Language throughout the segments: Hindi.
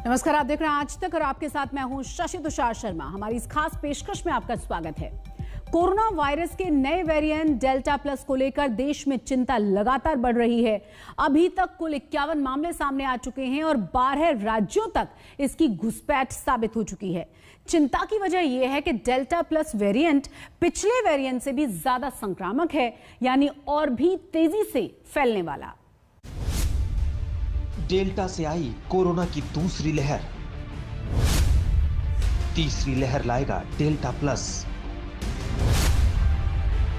नमस्कार, आप देख रहे हैं आज तक और आपके साथ मैं हूं शशि तुषार शर्मा। हमारी इस खास पेशकश में आपका स्वागत है। कोरोना वायरस के नए वेरिएंट डेल्टा प्लस को लेकर देश में चिंता लगातार बढ़ रही है। अभी तक कुल 51 मामले सामने आ चुके हैं और 12 राज्यों तक इसकी घुसपैठ साबित हो चुकी है। चिंता की वजह यह है कि डेल्टा प्लस वेरिएंट पिछले वेरिएंट से भी ज्यादा संक्रामक है, यानी और भी तेजी से फैलने वाला। डेल्टा से आई कोरोना की दूसरी लहर, तीसरी लहर लाएगा डेल्टा प्लस।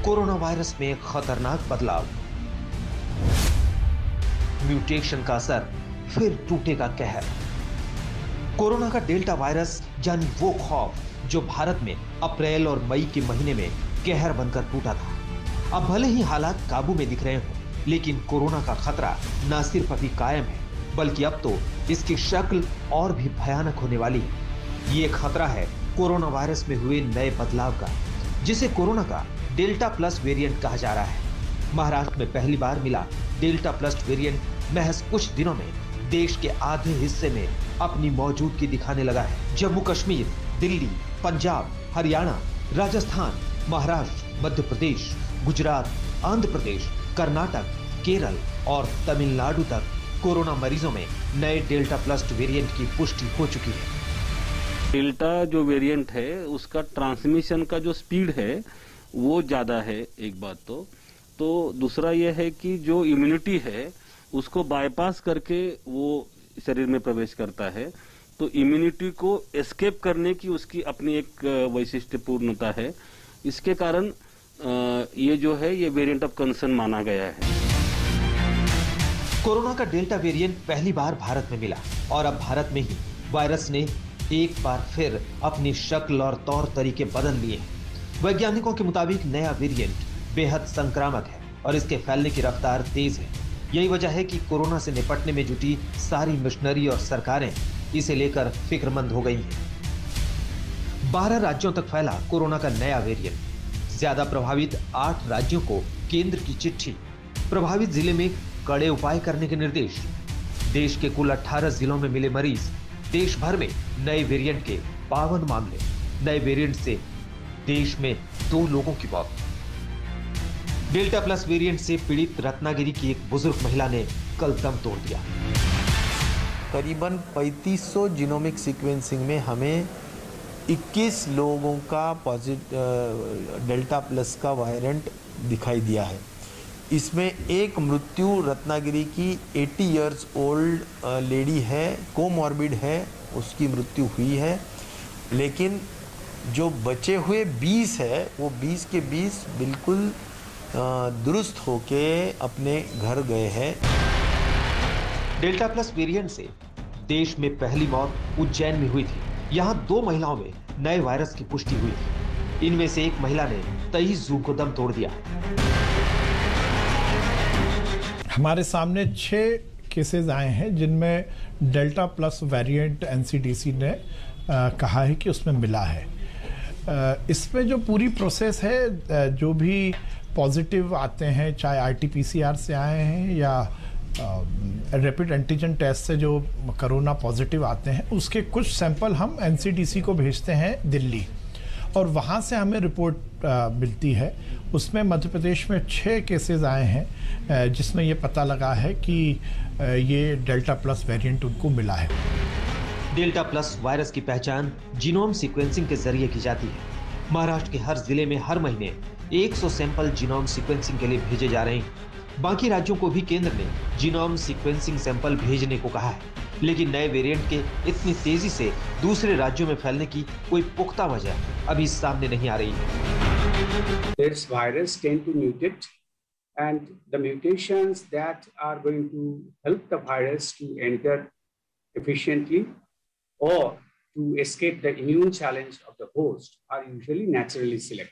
कोरोना वायरस में खतरनाक बदलाव, म्यूटेशन का असर, फिर टूटेगा कहर। कोरोना का डेल्टा वायरस यानी वो खौफ जो भारत में अप्रैल और मई के महीने में कहर बनकर टूटा था। अब भले ही हालात काबू में दिख रहे हों, लेकिन कोरोना का खतरा न सिर्फ अभी कायम है, बल्कि अब तो इसकी शक्ल और भी भयानक होने वाली है। ये खतरा है कोरोना वायरस में हुए नए बदलाव का, जिसे कोरोना का डेल्टा प्लस वेरिएंट कहा जा रहा है। महाराष्ट्र में पहली बार मिला डेल्टा प्लस वेरिएंट महज कुछ दिनों में देश के आधे हिस्से में अपनी मौजूदगी दिखाने लगा है। जम्मू कश्मीर, दिल्ली, पंजाब, हरियाणा, राजस्थान, महाराष्ट्र, मध्य प्रदेश, गुजरात, आंध्र प्रदेश, कर्नाटक, केरल और तमिलनाडु तक कोरोना मरीजों में नए डेल्टा प्लस वेरिएंट की पुष्टि हो चुकी है। डेल्टा जो वेरिएंट है उसका ट्रांसमिशन का जो स्पीड है वो ज्यादा है, एक बात तो दूसरा यह है कि जो इम्यूनिटी है उसको बाईपास करके वो शरीर में प्रवेश करता है, तो इम्यूनिटी को एस्केप करने की उसकी अपनी एक वैशिष्ट्यपूर्णता है। इसके कारण ये जो है ये वेरिएंट ऑफ कंसर्न माना गया है। कोरोना का डेल्टा वेरिएंट पहली बार भारत में मिला और अब भारत में ही वायरस ने एक बार फिर अपनी शक्ल और तौर तरीके बदल लिए हैं। वैज्ञानिकों के मुताबिक नया वेरिएंट बेहद संक्रामक है और इसके फैलने की रफ्तार तेज है। यही वजह है कि कोरोना से निपटने में जुटी सारी मिशनरी और सरकारें इसे लेकर फिक्रमंद हो गई हैं। 12 राज्यों तक फैला कोरोना का नया वेरिएंट। ज्यादा प्रभावित 8 राज्यों को केंद्र की चिट्ठी, प्रभावित जिले में कड़े उपाय करने के निर्देश। देश के कुल 18 जिलों में मिले मरीज। देश भर में नए वेरिएंट के 52 मामले। नए वेरिएंट से देश में 2 लोगों की मौत। डेल्टा प्लस वेरिएंट से पीड़ित रत्नागिरी की एक बुजुर्ग महिला ने कल दम तोड़ दिया। करीबन 3500 जीनोमिक सीक्वेंसिंग में हमें 21 लोगों का पॉजिटिव डेल्टा प्लस का वेरिएंट दिखाई दिया है। इसमें एक मृत्यु रत्नागिरी की 80 इयर्स ओल्ड लेडी है, कोमॉर्बिड है, उसकी मृत्यु हुई है। लेकिन जो बचे हुए 20 है वो 20 के 20 बिल्कुल दुरुस्त होके अपने घर गए हैं। डेल्टा प्लस वेरिएंट से देश में पहली मौत उज्जैन में हुई थी। यहाँ 2 महिलाओं में नए वायरस की पुष्टि हुई थी। इनमें से एक महिला ने 23 जून को दम तोड़ दिया। हमारे सामने 6 केसेस आए हैं जिनमें डेल्टा प्लस वेरिएंट एनसीडीसी ने कहा है कि उसमें मिला है। इसमें जो पूरी प्रोसेस है, जो भी पॉजिटिव आते हैं, चाहे आरटीपीसीआर से आए हैं या रैपिड एंटीजन टेस्ट से जो कोरोना पॉजिटिव आते हैं, उसके कुछ सैंपल हम एनसीडीसी को भेजते हैं दिल्ली और वहाँ से हमें रिपोर्ट मिलती है। उसमें मध्य प्रदेश में 6 केसेस आए हैं जिसमें ये पता लगा है कि ये डेल्टा प्लस वेरिएंट उनको मिला है। डेल्टा प्लस वायरस की पहचान जीनोम सीक्वेंसिंग के जरिए की जाती है। महाराष्ट्र के हर जिले में हर महीने 100 सैंपल जीनोम सीक्वेंसिंग के लिए भेजे जा रहे हैं। बाकी राज्यों को भी केंद्र ने जीनोम सीक्वेंसिंग सैंपल भेजने को कहा है, लेकिन नए वेरिएंट के इतनी तेजी से दूसरे राज्यों में फैलने की कोई पुख्ता वजह अभी सामने नहीं आ रही है। This virus tend to mutate, and the mutations that are going to help the virus to enter efficiently or to escape the immune challenge of the host are usually naturally selected.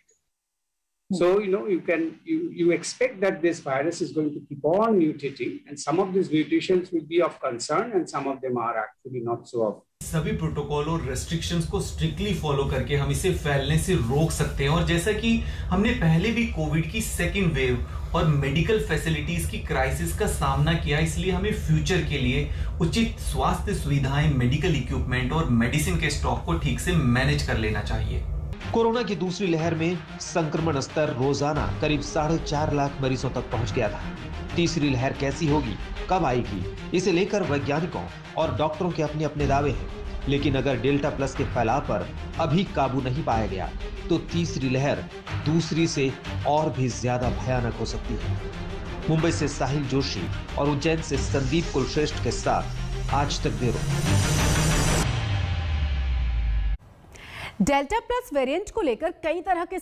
So, you expect that this virus is going to keep on mutating, and some of these mutations will be of concern and some of them are actually not so of. सभी प्रोटोकॉल और रेस्ट्रिक्शंस को स्ट्रिक्टली फॉलो करके हम इसे फैलने से रोक सकते हैं। और जैसा कि हमने पहले भी कोविड की सेकेंड वेव और मेडिकल फैसिलिटीज की क्राइसिस का सामना किया। इसलिए हमें फ्यूचर के लिए उचित स्वास्थ्य सुविधाएं, मेडिकल इक्विपमेंट और मेडिसिन के स्टॉक को ठीक से मैनेज कर लेना चाहिए। कोरोना की दूसरी लहर में संक्रमण स्तर रोजाना करीब 4.5 लाख मरीजों तक पहुंच गया था। तीसरी लहर कैसी होगी, कब आएगी, इसे लेकर वैज्ञानिकों और डॉक्टरों के अपने अपने दावे हैं। लेकिन अगर डेल्टा प्लस के फैलाव पर अभी काबू नहीं पाया गया तो तीसरी लहर दूसरी से और भी ज्यादा भयानक हो सकती है। मुंबई से साहिल जोशी और उज्जैन से संदीप कुलश्रेष्ठ के साथ आज तक ब्यूरो। डेल्टा प्लस वेरिएंट को लेकर कई तरह के